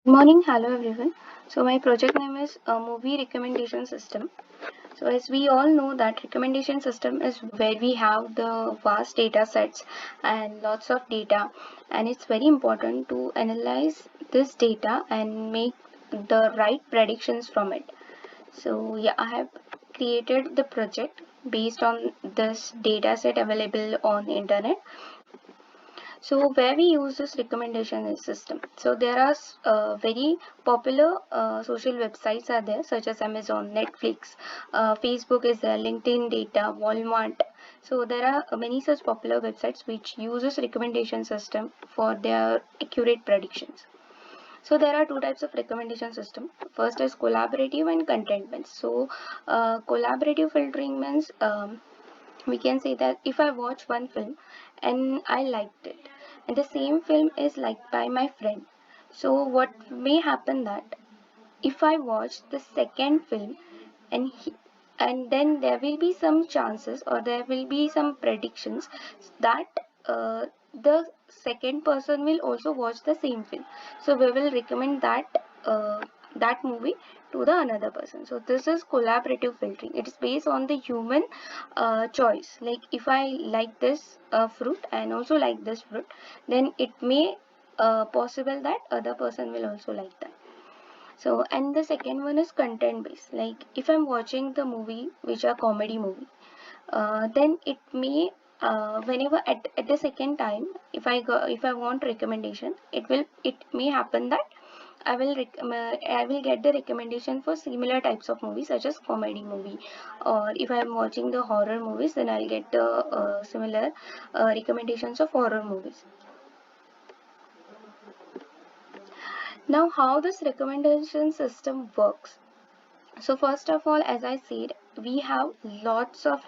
Good morning, hello everyone. So my project name is Movie Recommendation System. So as we all know that recommendation system is where we have the vast data sets and lots of data, and it's very important to analyze this data and make the right predictions from it. So yeah, I have created the project based on this data set available on internet. So where we use this recommendation system. So there are very popular social websites are there such as Amazon, Netflix, Facebook is there, LinkedIn data, Walmart. So there are many such popular websites which uses recommendation system for their accurate predictions. So there are two types of recommendation system. First is collaborative and content. So collaborative filtering means we can say that if I watch one film and I liked it, and the same film is liked by my friend, so what may happen that if I watch the second film and and then there will be some chances or there will be some predictions that the second person will also watch the same film, so we will recommend that movie to the another person. So this is collaborative filtering. It is based on the human choice. Like if I like this fruit and also like this fruit, then it may possible that other person will also like that. So, and the second one is content based. Like if I'm watching the movie, which are comedy movie, then it may whenever at the second time, if I want recommendation, it may happen that I will get the recommendation for similar types of movies such as comedy movie, or if I'm watching the horror movies, then I'll get the similar recommendations of horror movies. Now, how this recommendation system works? So first of all, as I said, we have lots of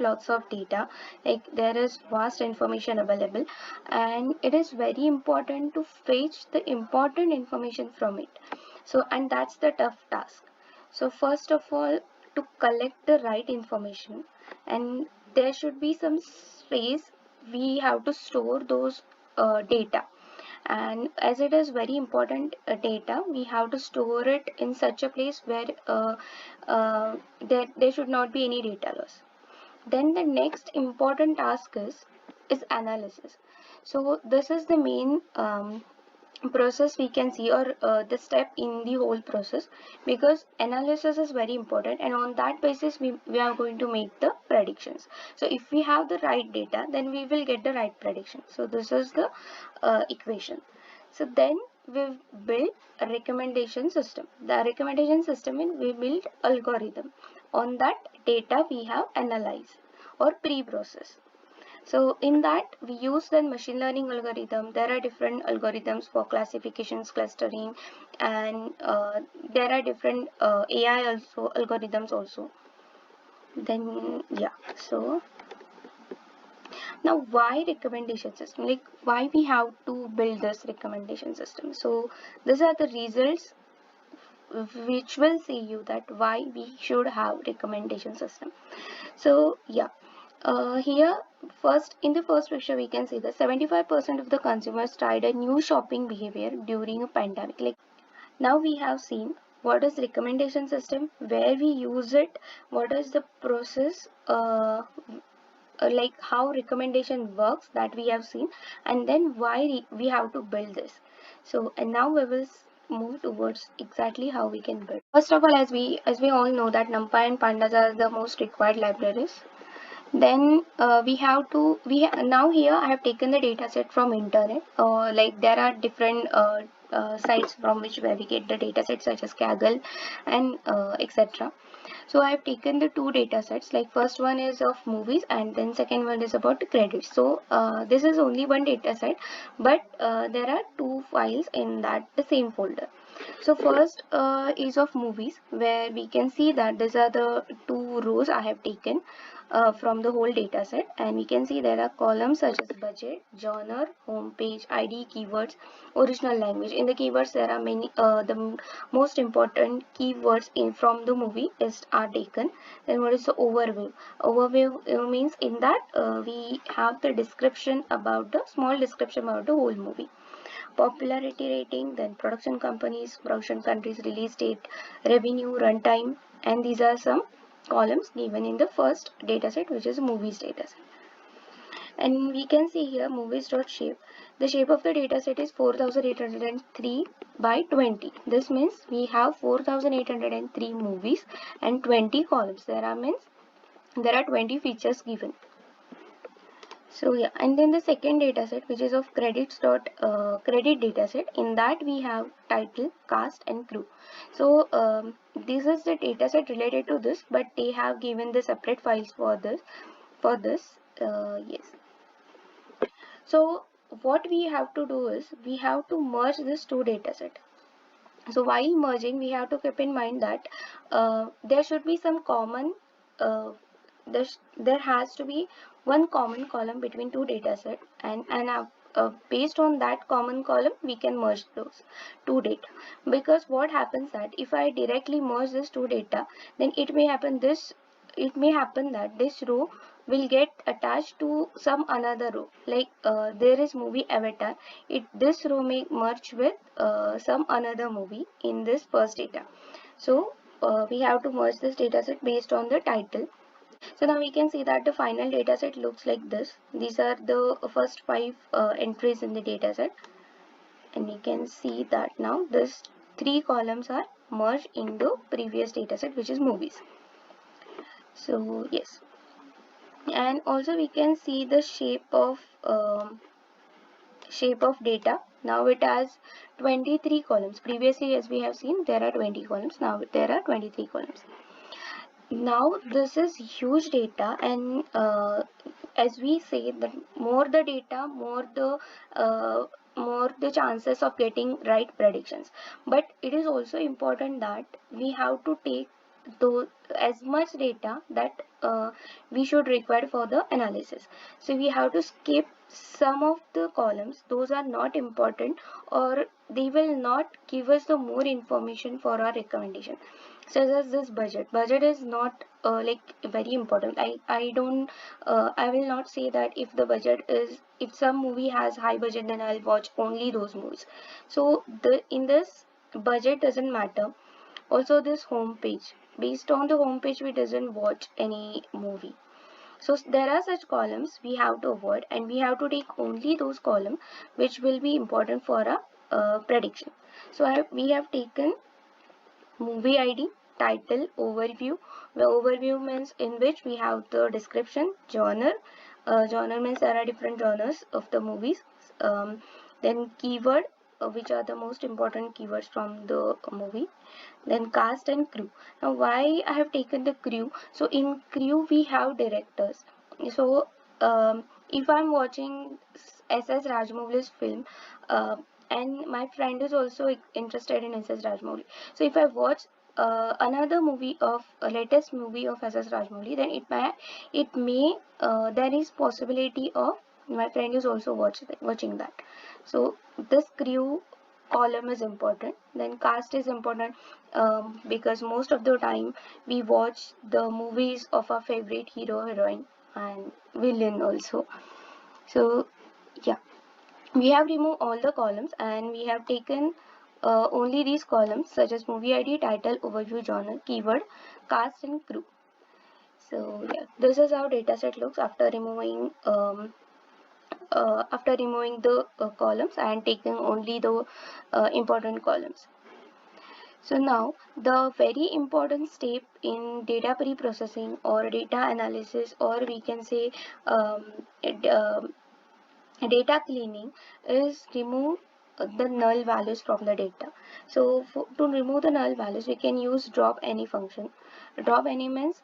data. Like there is vast information available, and it is very important to fetch the important information from it. So, and that's the tough task. So first of all, to collect the right information, and there should be some space. We have to store those data, and as it is very important data, we have to store it in such a place where there should not be any data loss. Then the next important task is analysis. So this is the main process we can see, or the step in the whole process, because analysis is very important, and on that basis we are going to make the predictions. So if we have the right data, then we will get the right prediction. So this is the equation. So then we build a recommendation system. The recommendation system means we build algorithm on that data we have analyzed or pre-processed. So in that we use the machine learning algorithm. There are different algorithms for classifications, clustering, and there are different AI also algorithms also. Then yeah, so now why recommendation system? Like why we have to build this recommendation system? So these are the results which will see you that why we should have recommendation system. So yeah, here first in the first picture we can see that 75% of the consumers tried a new shopping behavior during a pandemic. Like now we have seen what is recommendation system, where we use it, what is the process, like how recommendation works, that we have seen, and then why we have to build this. So and now we will move towards exactly how we can build. First of all, as we all know that NumPy and Pandas are the most required libraries. Then we have to now here I have taken the data set from internet. Like there are different sites from which where we get the data sets such as Kaggle and etc. So I have taken the two data sets. Like first one is of movies and then second one is about the credits. So this is only one data set, but there are two files in that the same folder. So first is of movies, where we can see that these are the two rows I have taken from the whole data set, and we can see there are columns such as budget, genre, homepage, ID, keywords, original language. In the keywords there are many the most important keywords in from the movie is are taken. Then what is the overview? Overview means in that we have the description about the small description about the whole movie. popularity rating, then production companies, production countries, release date, revenue, runtime, and these are some columns given in the first dataset, which is movies dataset. And we can see here movies.shape. The shape of the dataset is 4803 by 20. This means we have 4803 movies and 20 columns. There are 20 features given. So yeah, and then the second dataset, which is of credit dataset. In that we have title, cast, and crew. So this is the dataset related to this, but they have given the separate files for this. Yes. So what we have to do is we have to merge this two dataset. So while merging, we have to keep in mind that there should be some common. There has to be one common column between two dataset, and based on that common column, we can merge those two data. Because what happens that if I directly merge this two data, then it may happen that this row will get attached to some another row, like there is movie Avatar. This row may merge with some another movie in this first data. So we have to merge this dataset based on the title. So now we can see that the final dataset looks like this. These are the first 5 entries in the dataset, and you can see that now this 3 columns are merged in the previous dataset, which is movies. So yes, and also we can see the shape of data. Now it has 23 columns. Previously, as we have seen, there are 20 columns. Now there are 23 columns. Now this is huge data, and as we say that more the data, more the chances of getting right predictions. But it is also important that we have to take as much data that we should require for the analysis. So we have to skip some of the columns. Those are not important, or they will not give us the more information for our recommendation. Such as this budget is not like very important. I will not say that if some movie has high budget, then I'll watch only those movies. So in this, budget doesn't matter. Also this home page, based on the home page we doesn't watch any movie. So there are such columns we have to avoid, and we have to take only those columns which will be important for a prediction. So we have taken movie ID, title, overview. The overview means in which we have the description, genre. Genre means there are different genres of the movies. Then keyword, which are the most important keywords from the movie. Then cast and crew. Now why I have taken the crew? So in crew we have directors. So if I'm watching S.S. Rajamouli's film, and my friend is also interested in S.S. Rajmouli. So if I watch another movie of latest movie of S.S. Rajmouli, then it may there is possibility of my friend is also watching that. So this crew column is important. Then cast is important because most of the time we watch the movies of our favorite hero, heroine, and villain also. So yeah, we have removed all the columns, and we have taken only these columns such as movie ID, title, overview, genre, keyword, cast, and crew. So yeah, this is how dataset looks after removing the columns and taking only the important columns. So now the very important step in data pre-processing or data analysis, or we can say data cleaning, is remove the null values from the data. So to remove the null values, we can use drop any function. Drop any means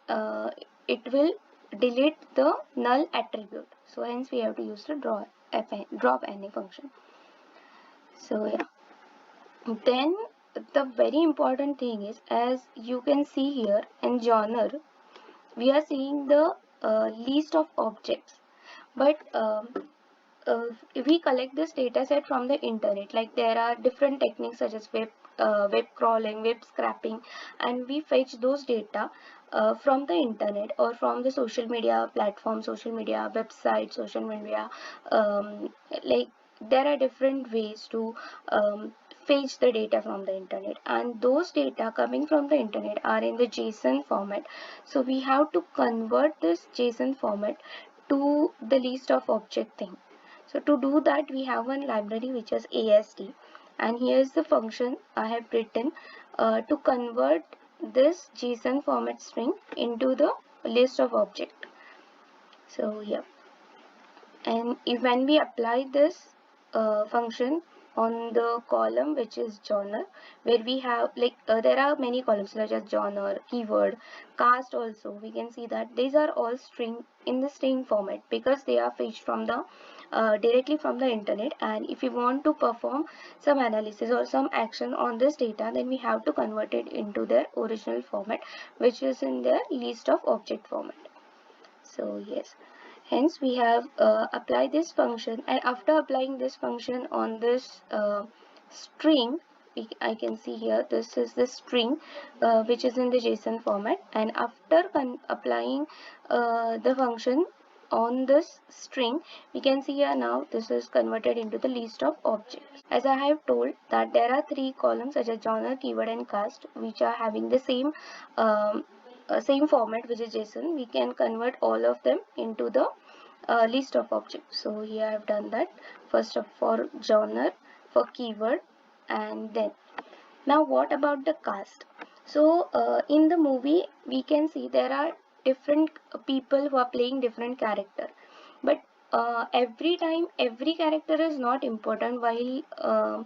it will delete the null attribute. So hence we have to use the drop any function. So yeah, then the very important thing is, as you can see here in genre, we are seeing the list of objects, but we collect this data set from the internet. Like there are different techniques such as web crawling, web scraping, and we fetch those data from the internet or from the social media platform, social media website, social media like there are different ways to fetch the data from the internet, and those data coming from the internet are in the JSON format. So we have to convert this JSON format to the list of object thing. So to do that, we have one library which is AST, and here's the function I have written to convert this JSON format string into the list of object. So yeah, and if when we apply this function on the column which is genre, where we have there are many columns such as genre, keyword, cast. Also we can see that these are all string in the string format because they are fetched from the directly from the internet. And if we want to perform some analysis or some action on this data, then we have to convert it into their original format, which is in their list of object format. So yes, hence we have applied this function, and after applying this function on this string, I can see here this is the string which is in the JSON format, and after applying the function on this string, we can see here now this is converted into the list of objects. As I have told that there are three columns such as genre, keyword and cast, which are having the same format, which is JSON. We can convert all of them into the list of objects. So here I have done that first of for genre, for keyword, and then now what about the cast? So in the movie we can see there are different people who are playing different character, but every time every character is not important. While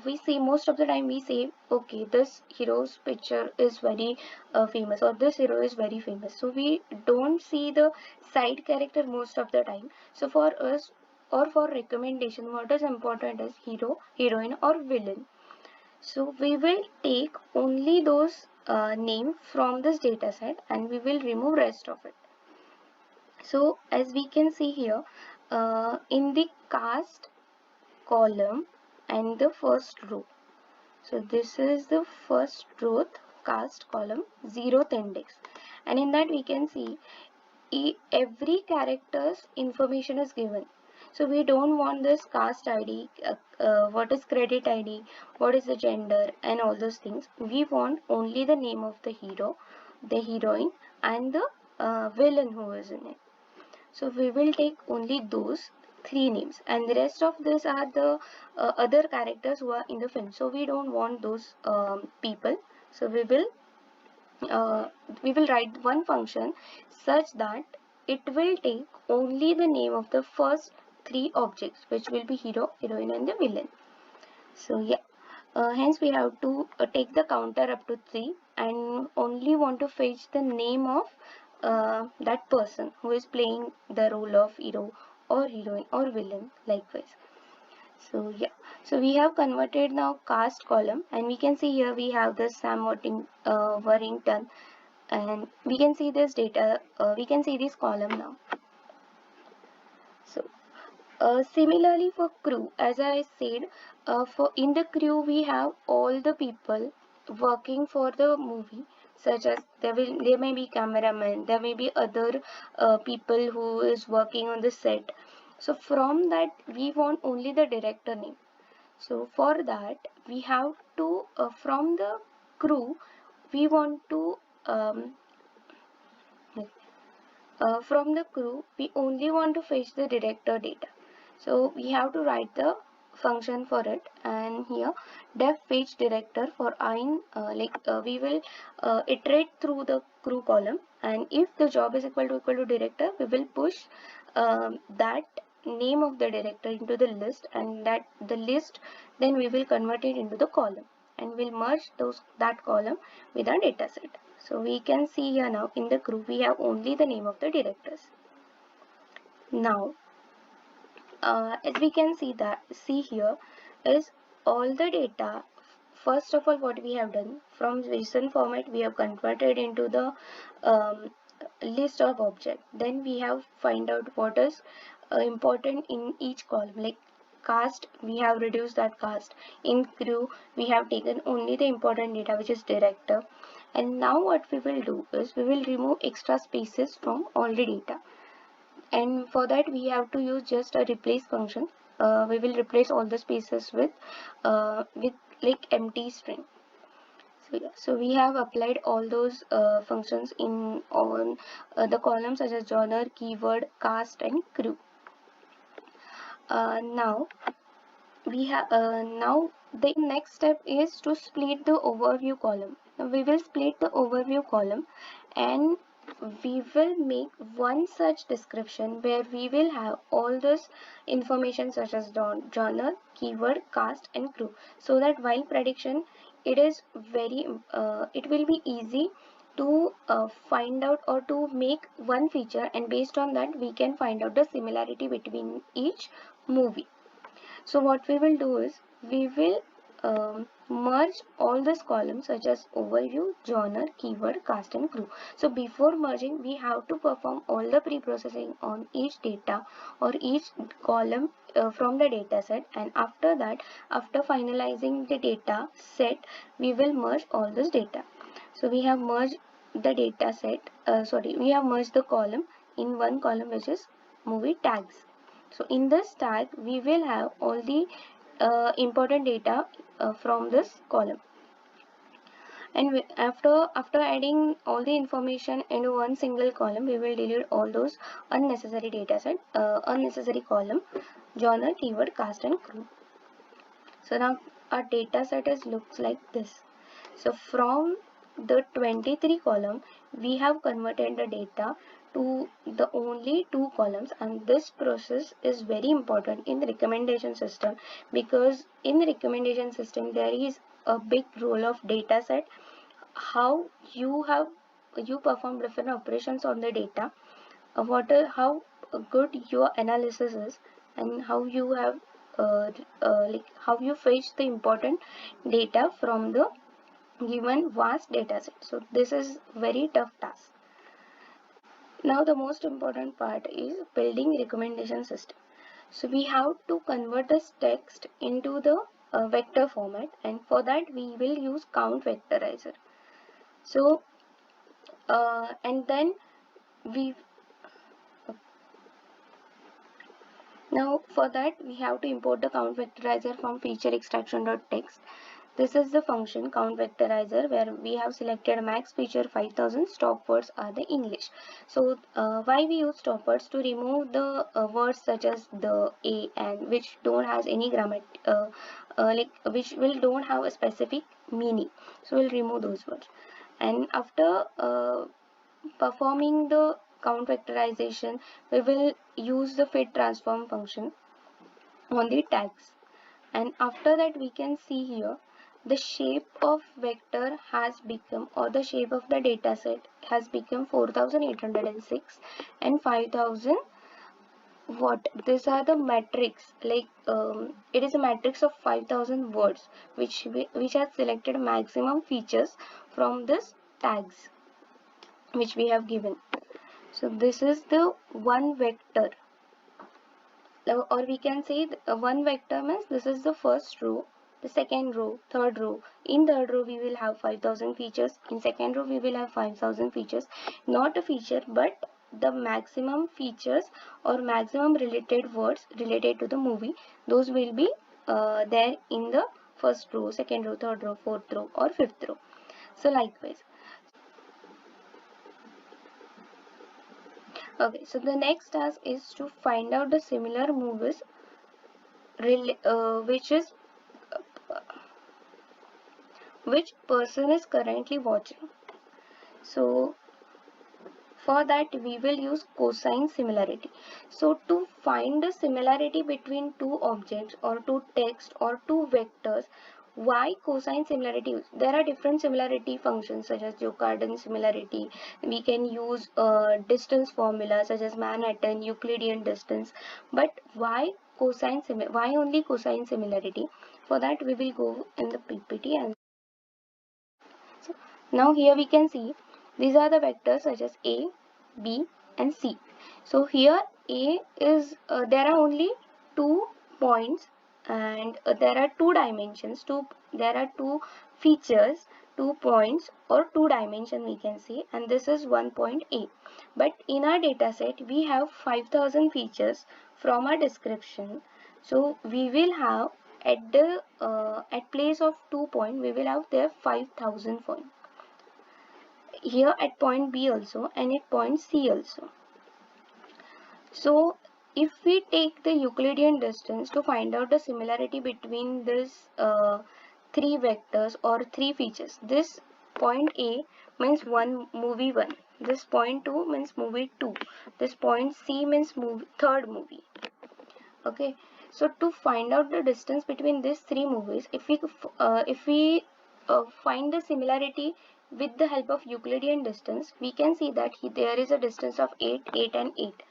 we see most of the time we say okay, this hero's picture is very famous, or this hero is very famous, so we don't see the side character most of the time. So for us, or for recommendation, what is important is hero, heroine or villain. So we will take only those name from this data set, and we will remove rest of it. So as we can see here, in the cast column and the first row. So this is the first row, cast column, 0th index, and in that we can see every character's information is given. So we don't want this cast ID, what is credit ID, what is the gender, and all those things. We want only the name of the hero, the heroine, and the villain who is in it. So we will take only those three names, and the rest of this are the other characters who are in the film. So we don't want those people. So we will write one function such that it will take only the name of the first three objects, which will be hero, heroine, and the villain. So yeah, hence we have to take the counter up to 3 and only want to fetch the name of that person who is playing the role of hero or heroine or villain likewise. So yeah, so we have converted now cast column, and we can see here we have the Sam Worthington, and we can see this data, we can see this column now. So similarly for crew, as I said, for in the crew we have all the people working for the movie, such as there may be cameraman, there may be other people who is working on the set. So from that we want only the director name. So for that we have to from the crew we want to from the crew we only want to fetch the director data. So we have to write the function for it, and here def fetch director for in we will iterate through the crew column, and if the job is equal to director, we will push that name of the director into the list, and that the list then we will convert it into the column, and we'll merge that column with our data set. So we can see here now in the crew we have only the name of the directors. Now as we can see here is all the data. First of all, what we have done from JSON format, we have converted into the list of object. Then we have find out what is important in each column. Like cast, we have reduced that cast. In crew, we have taken only the important data, which is director. And now what we will do is we will remove extra spaces from all the data. and for that we have to use just a replace function. We will replace all the spaces with like empty string. So yeah, so we have applied all those functions in on the columns such as genre, keyword, cast, and crew. Now we have now the next step is to split the overview column. Now we will split the overview column, and we will make one such description where we will have all this information such as genre, keyword, cast, and crew, so that while prediction it is very it will be easy to find out or to make one feature, and based on that we can find out the similarity between each movie. So what we will do is we will merge all these columns such as overview, genre, keyword, cast, and crew. So before merging, we have to perform all the pre-processing on each data or each column from the data set, and after that, after finalizing the data set, we will merge all this data. So we have merged the data set, we have merged the column in one column, which is movie tags. So in this tag, we will have all the important data from this column. And after adding all the information into one single column, we will delete all those unnecessary data set, unnecessary column, genre, keyword, cast, and crew. So now our data set is looks like this. So from the 23 column, we have converted the data to the only 2 columns, and this process is very important in the recommendation system, because in the recommendation system there is a big role of data set, how you perform different operations on the data, how good your analysis is, and how you have like how you fetch the important data from the given vast data set. So this is very tough task. Now the most important part is building recommendation system. So we have to convert this text into the vector format, and for that we will use count vectorizer. So and then we now for that we have to import the count vectorizer from feature extraction.txt. This is the function count vectorizer, where we have selected max feature 5000, stop words are the English. So why we use stop words? To remove the words such as the, a, and, which don't has any grammar like which will don't have a specific meaning. So we'll remove those words. And after performing the count vectorization, we will use the fit transform function on the tags. And after that we can see here the shape of vector has become, or the shape of the data set has become 4806 and 5000. What these are the matrix, like it is a matrix of 5000 words which has selected maximum features from this tags which we have given. So this is the one vector, or we can say one vector means this is the first row, the second row, third row. In third row we will have 5000 features, in second row we will have 5000 features. Not a feature, but the maximum features or maximum related words related to the movie, those will be there in the first row, second row, third row, fourth row, or fifth row. So likewise. Okay, so the next task is to find out the similar movies which is which person is currently watching. So for that we will use cosine similarity. So to find the similarity between two objects or two text or two vectors, why cosine similarity? There are different similarity functions such as Jocardan similarity. We can use distance formula such as Manhattan, Euclidean distance. But why why only cosine similarity? For that we will go in the PPT. And so now here we can see these are the vectors such as A, B, and C. So here A is there are only 2 points, and there are 2 dimensions. There are 2 features 2 points or 2 dimension we can say, and this is one point A. But in our data set we have 5000 features from our description. So we will have at the at place of 2 point we will have there 5000 point. Here at point B also and at point C also. So if we take the Euclidean distance to find out the similarity between this three vectors or three features, this point A means movie 1, this point 2 means movie 2, this point C means third movie. Okay, so to find out the distance between these three movies, if we find the similarity with the help of Euclidean distance, we can see that there is a distance of 8, 8 and 8.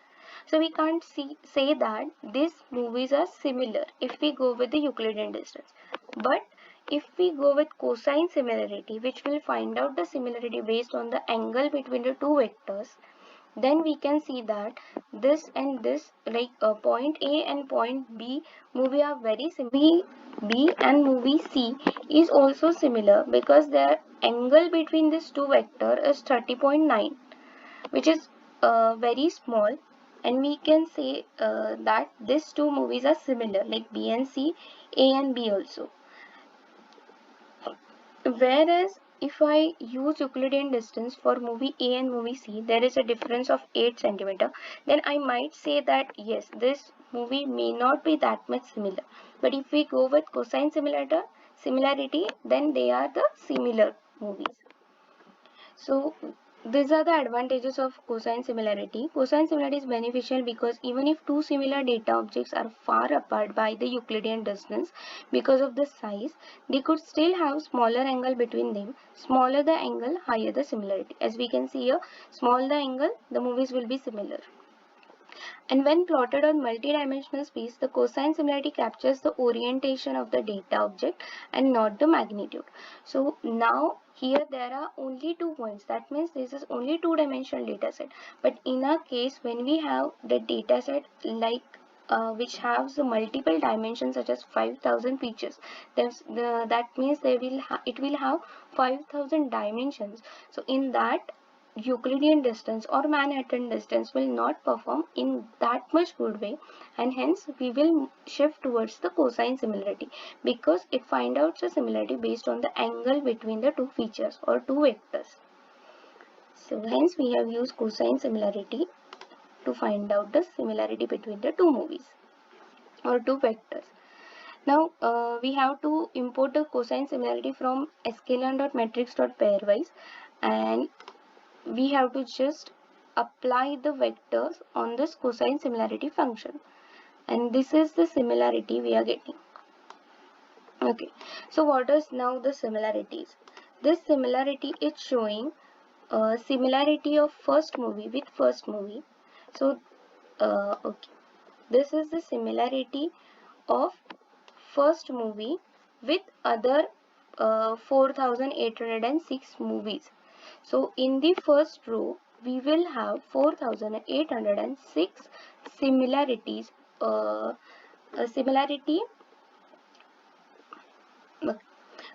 So we can't say that these movies are similar if we go with the Euclidean distance. But if we go with cosine similarity, which will find out the similarity based on the angle between the two vectors, then we can see that this and this, like point A and point B movie are very similar. B and movie C is also similar because their angle between these two vectors is 30.9, which is very small, and we can say that these two movies are similar, like B and C, A and B also. Whereas if I use Euclidean distance for movie A and movie C, there is a difference of 8 centimeter. Then I might say that yes, this movie may not be that much similar. But if we go with cosine similarity, then they are the similar movies. So these are the advantages of cosine similarity. Cosine similarity is beneficial because even if two similar data objects are far apart by the Euclidean distance, because of the size, they could still have smaller angle between them. Smaller the angle, higher the similarity. As we can see here, small the angle, the movies will be similar. And when plotted on multi-dimensional space, the cosine similarity captures the orientation of the data object and not the magnitude. So now here there are only 2 points. That means this is only two-dimensional data set. But in our case, when we have the data set like which has multiple dimensions such as 5000 features, that means it will have 5000 dimensions. So in that, Euclidean distance or Manhattan distance will not perform in that much good way, and hence we will shift towards the cosine similarity because it finds out the similarity based on the angle between the two features or two vectors. So hence we have used cosine similarity to find out the similarity between the two movies or two vectors. Now we have to import the cosine similarity from sklearn.matrix.pairwise, and we have to just apply the vectors on this cosine similarity function, and this is the similarity we are getting. Okay, so what is now the similarities? This similarity is showing similarity of first movie with first movie. So okay, this is the similarity of first movie with other 4806 movies. So in the first row, we will have 4806 similarities. Similarity.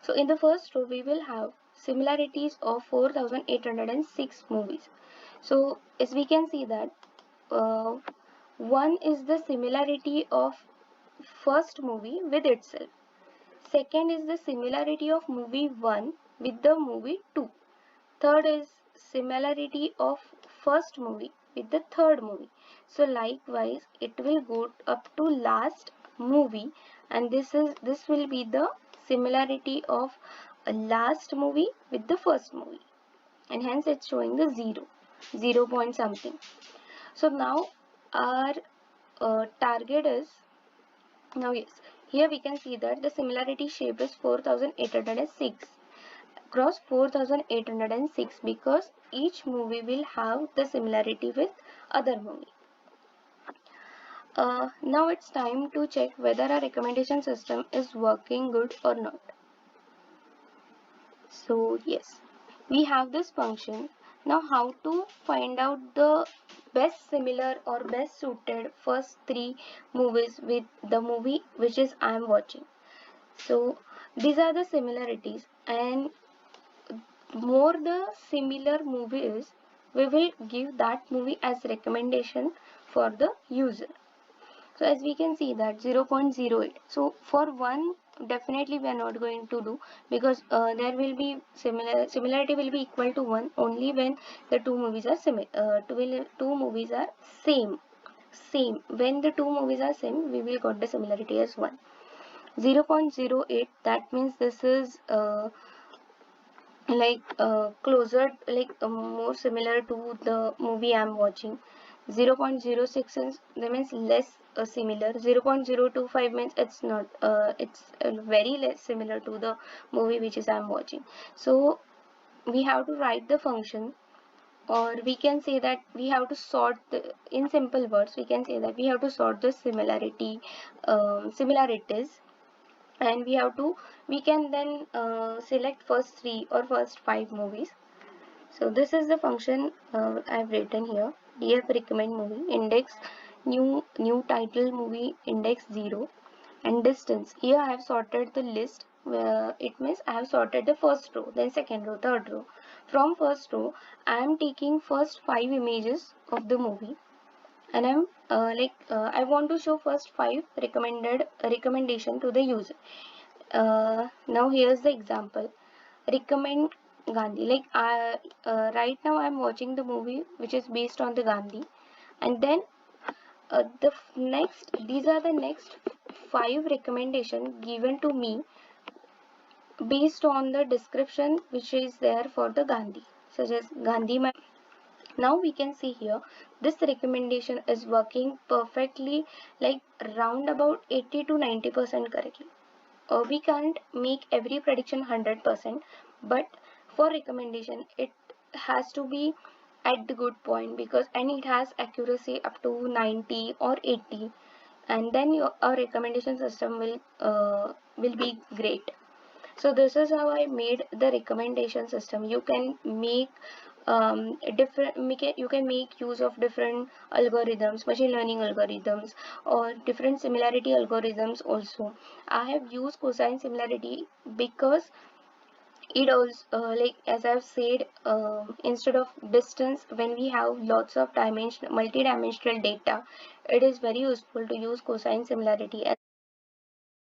So in the first row, we will have similarities of 4806 movies. So as we can see that one is the similarity of first movie with itself. Second is the similarity of movie 1 with the movie 2. Third is similarity of first movie with the third movie. So likewise it will go up to last movie, and this will be the similarity of a last movie with the first movie, and hence it's showing the 0 point something. So now our target is, now yes, here we can see that the similarity shape is 4806 across 4806 because each movie will have the similarity with other movie. Now it's time to check whether our recommendation system is working good or not. So yes, we have this function. Now how to find out the best similar or best suited first three movies with the movie which is I am watching. So these are the similarities, and more the similar movie is, we will give that movie as recommendation for the user. So as we can see that 0.08. So for one, definitely we are not going to do, because there will be similarity will be equal to 1 only when the two movies are two movies are same. When the two movies are same, we will got the similarity as 1. 0.08, that means this is closer, more similar to the movie I'm watching. 0.06 is, that means less similar. 0.025 means it's not, it's very less similar to the movie which is I'm watching. So we have to write the function, or we can say that we have to sort the, in simple words we can say that we have to sort the similarities, and we can then select first 3 or first 5 movies. So this is the function I've written here. df recommend movie index, new title movie index 0, and distance. Here I have sorted the list. It means I have sorted the first row, then second row, third row. From first row I am taking first 5 images of the movie, and I want to show first 5 recommendation to the user. Now here's the example. Recommend Gandhi. Right now I'm watching the movie which is based on the Gandhi, and then these are the next 5 recommendations given to me based on the description which is there for the Gandhi, such as Gandhi. Now we can see here this recommendation is working perfectly, like round about 80 to 90% correctly. We can't make every prediction 100%, but for recommendation it has to be at the good point, because and it has accuracy up to 90 or 80, and then our recommendation system will be great. So this is how I made the recommendation system. You can make you can make use of different algorithms, machine learning algorithms, or different similarity algorithms also. I have used cosine similarity because it also, like as I've said, instead of distance, when we have lots of multi-dimensional data, it is very useful to use cosine similarity.